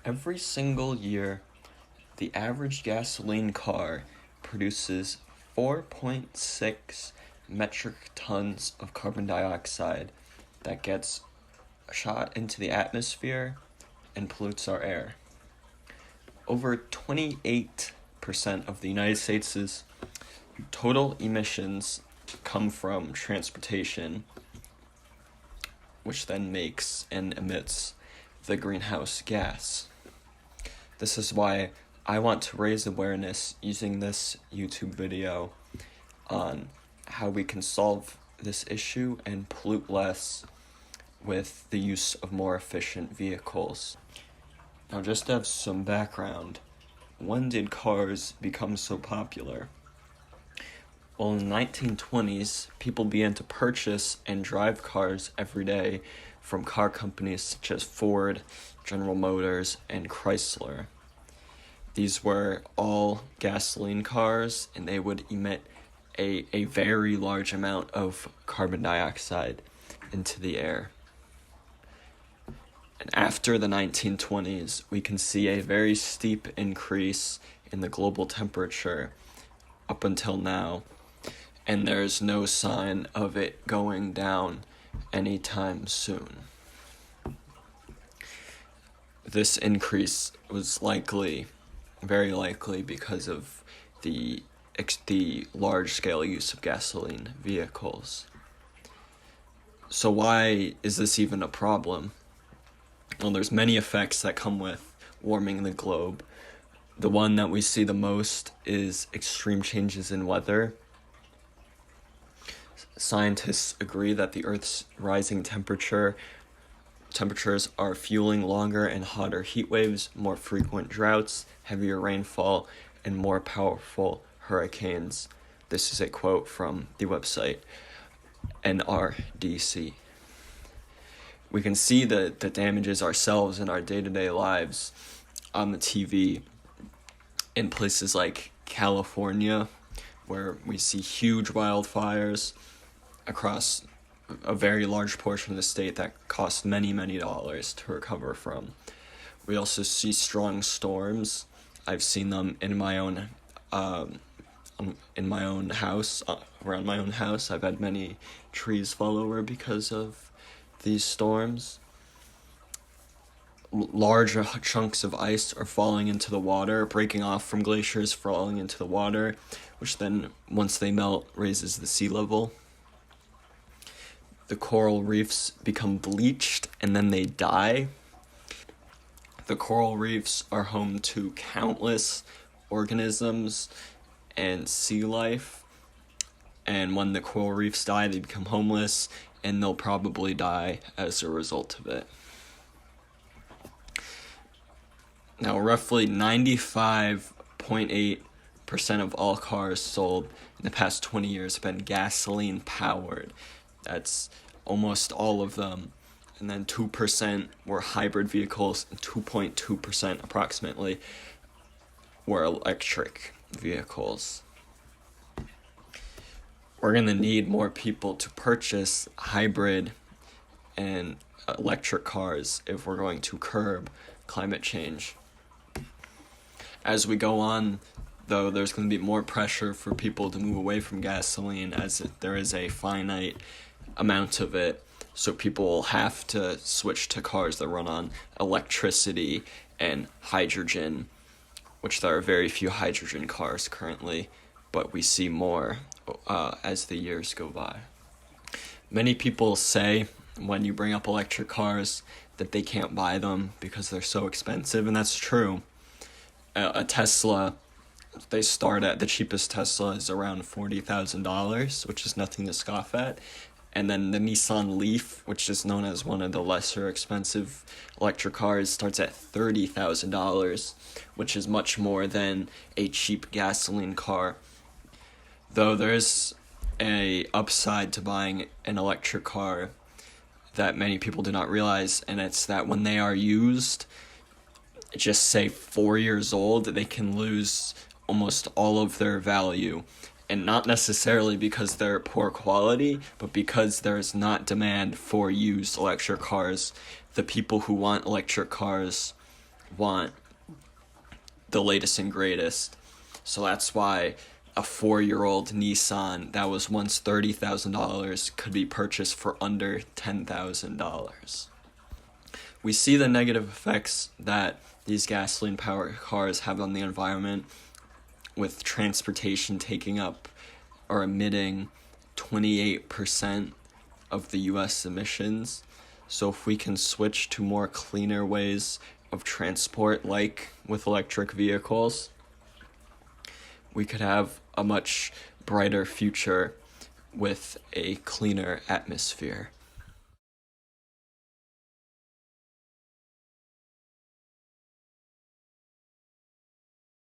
Every single year, the average gasoline car produces 4.6 metric tons of carbon dioxide that gets shot into the atmosphere and pollutes our air. Over 28% of the United States' total emissions come from transportation, which then makes and emits the greenhouse gas. This is why I want to raise awareness using this YouTube video on how we can solve this issue and pollute less with the use of more efficient vehicles. Now, just to have some background, when did cars become so popular? Well, in the 1920s, people began to purchase and drive cars every day from car companies such as Ford, General Motors, and Chrysler. These were all gasoline cars, and they would emit a very large amount of carbon dioxide into the air. And after the 1920s, we can see a very steep increase in the global temperature up until now, and there's no sign of it going down anytime soon. This increase was very likely because of the large-scale use of gasoline vehicles. So why is this even a problem? Well, there's many effects that come with warming the globe. The one that we see the most is extreme changes in weather. Scientists agree that the Earth's rising temperatures are fueling longer and hotter heat waves, more frequent droughts, heavier rainfall, and more powerful hurricanes. This is a quote from the website NRDC. We can see the damages ourselves in our day-to-day lives on the TV in places like California, where we see huge wildfires across a very large portion of the state that cost many, many dollars to recover from. We also see strong storms. I've seen them in my own house, around my own house. I've had many trees fall over because of these storms. Large chunks of ice are falling into the water, breaking off from glaciers, falling into the water, which then, once they melt, raises the sea level. The coral reefs become bleached and then they die. The coral reefs are home to countless organisms and sea life. And when the coral reefs die, they become homeless, and they'll probably die as a result of it. Now, roughly 95.8% of all cars sold in the past 20 years have been gasoline powered. That's almost all of them. And then 2% were hybrid vehicles, and 2.2% approximately were electric vehicles. We're going to need more people to purchase hybrid and electric cars if we're going to curb climate change. As we go on, though, there's going to be more pressure for people to move away from gasoline, as there is a finite amount of it. So people will have to switch to cars that run on electricity and hydrogen, which there are very few hydrogen cars currently, but we see more as the years go by. Many people say when you bring up electric cars that they can't buy them because they're so expensive, and that's true. A Tesla, they start at, the cheapest Tesla is around $40,000, which is nothing to scoff at. And then the Nissan Leaf, which is known as one of the lesser expensive electric cars, starts at $30,000, which is much more than a cheap gasoline car. Though there's a upside to buying an electric car that many people do not realize, and it's that when they are used, just say 4 years old, they can lose almost all of their value. And not necessarily because they're poor quality, but because there's not demand for used electric cars. The people who want electric cars want the latest and greatest. So that's why a 4-year-old Nissan that was once $30,000 could be purchased for under $10,000. We see the negative effects that these gasoline-powered cars have on the environment, with transportation taking up or emitting 28% of the US emissions. So if we can switch to more cleaner ways of transport, like with electric vehicles, we could have a much brighter future with a cleaner atmosphere.